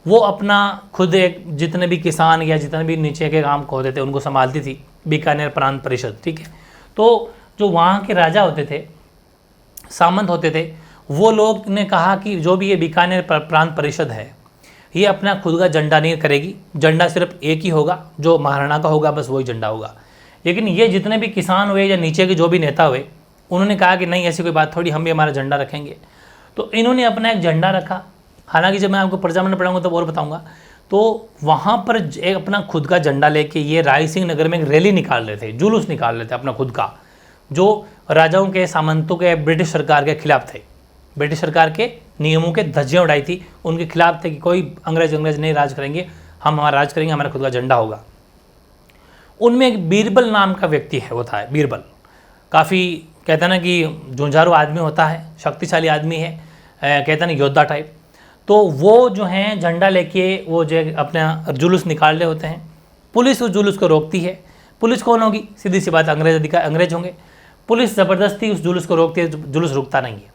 वो अपना खुद एक जितने भी किसान या जितने भी नीचे के काम को होते थे उनको संभालती थी बीकानेर प्रांत परिषद। ठीक है, तो जो वहाँ के राजा होते थे, सामंत होते थे, वो लोग ने कहा कि जो भी ये बीकानेर प्रांत परिषद है ये अपना खुद का झंडा नहीं करेगी, झंडा सिर्फ एक ही होगा जो महाराणा का होगा, बस वही झंडा होगा। लेकिन ये जितने भी किसान हुए या नीचे के जो भी नेता हुए, उन्होंने कहा कि नहीं ऐसी कोई बात थोड़ी, हम भी हमारा झंडा रखेंगे। तो इन्होंने अपना एक झंडा रखा। हालांकि जब मैं आपको प्रजामंडल पढ़ाऊंगा तब और बताऊंगा। तो वहाँ पर एक अपना खुद का झंडा लेके ये राय सिंह नगर में एक रैली निकाल रहे थे, जुलूस निकाल रहे थे अपना खुद का, जो राजाओं के, सामंतों के, ब्रिटिश सरकार के खिलाफ थे, ब्रिटिश सरकार के नियमों के धज्जियाँ उड़ाई थी, उनके खिलाफ थे कि कोई अंग्रेज नहीं राज करेंगे, हम हमारा राज करेंगे, हमारा खुद का झंडा होगा। उनमें एक बीरबल नाम का व्यक्ति है, होता है बीरबल, काफ़ी कहते हैं ना कि जुझारू आदमी होता है, शक्तिशाली आदमी है, कहते हैं ना योद्धा टाइप। तो वो जो हैं झंडा लेके वो जो अपना जुलूस निकाल रहे होते हैं, पुलिस उस जुलूस को रोकती है। पुलिस कौन होगी? सीधी सी बात, अंग्रेज होंगे। पुलिस ज़बरदस्ती उस जुलूस को रोकती है, जुलूस रुकता नहीं है।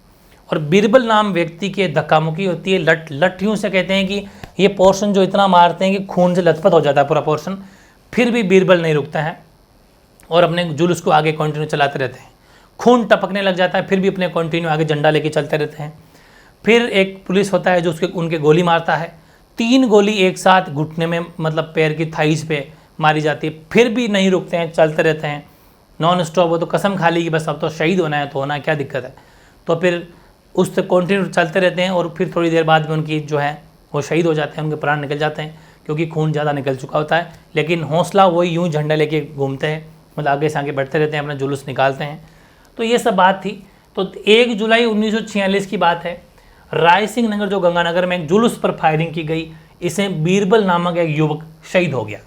और बीरबल नाम व्यक्ति के धक्कामुक्की होती है, लट्ठियों से, कहते हैं कि ये पोर्शन जो इतना मारते हैं कि खून से लथपथ हो जाता है पूरा पोर्शन, फिर भी बीरबल नहीं रुकता है और अपने जुलूस को आगे कंटिन्यू चलाते रहते हैं। खून टपकने लग जाता है, फिर भी अपने कंटिन्यू आगे झंडा लेके चलते रहते हैं। फिर एक पुलिस होता है जो उनके गोली मारता है, 3 गोली एक साथ घुटने में, मतलब पैर की थाइस पे मारी जाती है, फिर भी नहीं रुकते हैं, चलते रहते हैं नॉन स्टॉप। वो तो कसम खा ली कि बस अब तो शहीद होना है तो होना है, क्या दिक्कत है। तो फिर उससे कंटिन्यू चलते रहते हैं और फिर थोड़ी देर बाद में उनकी जो है वो शहीद हो जाते हैं, उनके प्राण निकल जाते हैं क्योंकि खून ज़्यादा निकल चुका होता है। लेकिन हौसला वही यूँ झंडा लेके घूमते हैं, मतलब आगे से आगे बढ़ते रहते हैं, अपना जुलूस निकालते हैं। तो ये सब बात थी। तो 1 जुलाई 1946 की बात है, राय सिंह नगर जो गंगानगर में एक जुलूस पर फायरिंग की गई, इसे बीरबल नामक एक युवक शहीद हो गया।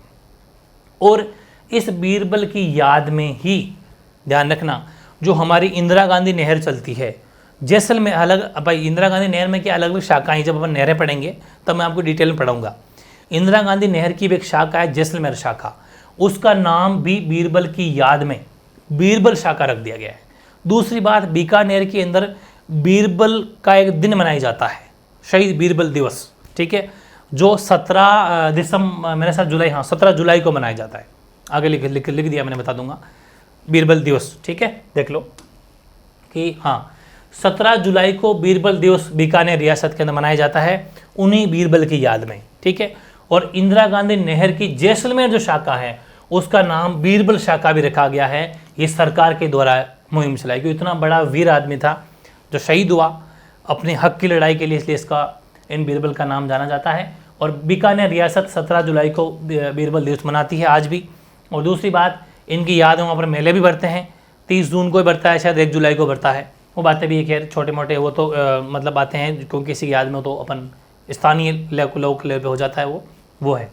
और इस बीरबल की याद में ही, ध्यान रखना, जो हमारी इंदिरा गांधी नहर चलती है जैसलमेर, अलग भाई इंदिरा गांधी नहर में क्या अलग अलग शाखाएं, जब अपन नहरें पढ़ेंगे तब मैं आपको डिटेल में पढ़ाऊंगा। इंदिरा गांधी नहर की भी एक शाखा है जैसलमेर शाखा, उसका नाम भी बीरबल की याद में बीरबल शाखा रख दिया गया है। दूसरी बात, बीकानेर के अंदर बीरबल का एक दिन मनाया जाता है, शहीद बीरबल दिवस, ठीक है, जो 17 दिसंबर, मेरे साथ जुलाई, हाँ 17 जुलाई को मनाया जाता है। आगे लिख दिया मैंने, बता दूंगा बीरबल दिवस, ठीक है, देख लो कि हाँ 17 जुलाई को बीरबल दिवस बीकानेर रियासत के अंदर मनाया जाता है, उन्हीं बीरबल की याद में, ठीक है। और इंदिरा गांधी नहर की जैसलमेर जो शाखा है उसका नाम बीरबल शाखा भी रखा गया है। ये सरकार के द्वारा मुहिम चलाई, क्योंकि इतना बड़ा वीर आदमी था जो शहीद हुआ अपने हक की लड़ाई के लिए, इसलिए इसका इन बीरबल का नाम जाना जाता है। और बीकानेर रियासत 17 जुलाई को बीरबल दिवस मनाती है आज भी। और दूसरी बात, इनकी याद में वहाँ पर मेले भी बढ़ते हैं, 30 जून को बढ़ता है, शायद 1 जुलाई को बढ़ता है, वो बातें भी खैर छोटे मोटे, वो तो मतलब बातें हैं, क्योंकि किसी याद में तो अपन स्थानीय लोक लेवल पे हो जाता है, वो है।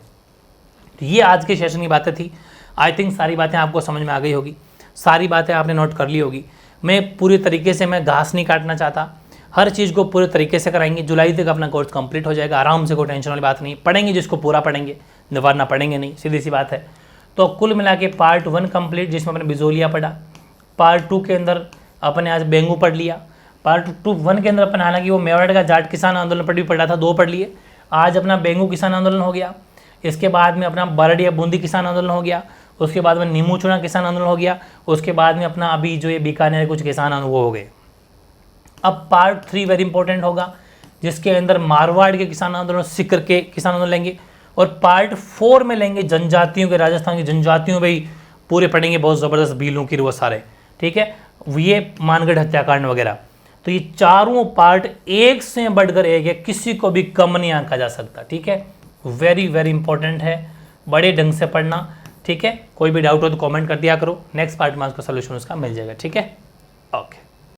तो ये आज के सेशन की बातें थी। आई थिंक सारी बातें आपको समझ में आ गई होगी, सारी बातें आपने नोट कर ली होगी। मैं पूरी तरीके से, मैं घास नहीं काटना चाहता, हर चीज़ को पूरे तरीके से कराएंगे। जुलाई तक अपना कोर्स कंप्लीट हो जाएगा आराम से, कोई टेंशन वाली बात नहीं। पढ़ेंगे जिसको पूरा पढ़ेंगे, वरना पढ़ेंगे नहीं, सीधी सी बात है। तो कुल मिला के पार्ट 1 कंप्लीट, जिसमें अपने बिजोलिया पढ़ा। पार्ट 2 के अंदर अपने आज बेंगू पढ़ लिया। पार्ट 1 के अंदर अपन, हालांकि वो मेवाड़ का जाट किसान आंदोलन पर भी पढ़ा था, 2 पढ़ लिए। आज अपना बेंगू किसान आंदोलन हो गया, इसके बाद में अपना बरडिया बूंदी किसान आंदोलन हो गया, उसके बाद में नीमू चूना किसान आंदोलन हो गया, उसके बाद में अपना अभी जो ये बीकानेर कुछ किसान आंदोलन वो हो गए। अब पार्ट 3 वेरी इंपॉर्टेंट होगा, जिसके अंदर मारवाड़ के किसान आंदोलन, सिकर के किसान आंदोलन लेंगे। और पार्ट 4 में लेंगे जनजातियों के, राजस्थान की जनजातियों भाई पूरे पढ़ेंगे, बहुत ज़बरदस्त भीलों की वो सारे, ठीक है, ये मानगढ़ हत्याकांड वगैरह। तो ये चारों पार्ट एक से बढ़कर एक है, किसी को भी कम नहीं आंका जा सकता, ठीक है। वेरी वेरी इंपॉर्टेंट है, बड़े ढंग से पढ़ना, ठीक है। कोई भी डाउट हो तो कमेंट कर दिया करो, नेक्स्ट पार्ट में आपको सोल्यूशन उसका मिल जाएगा, ठीक है। ओके।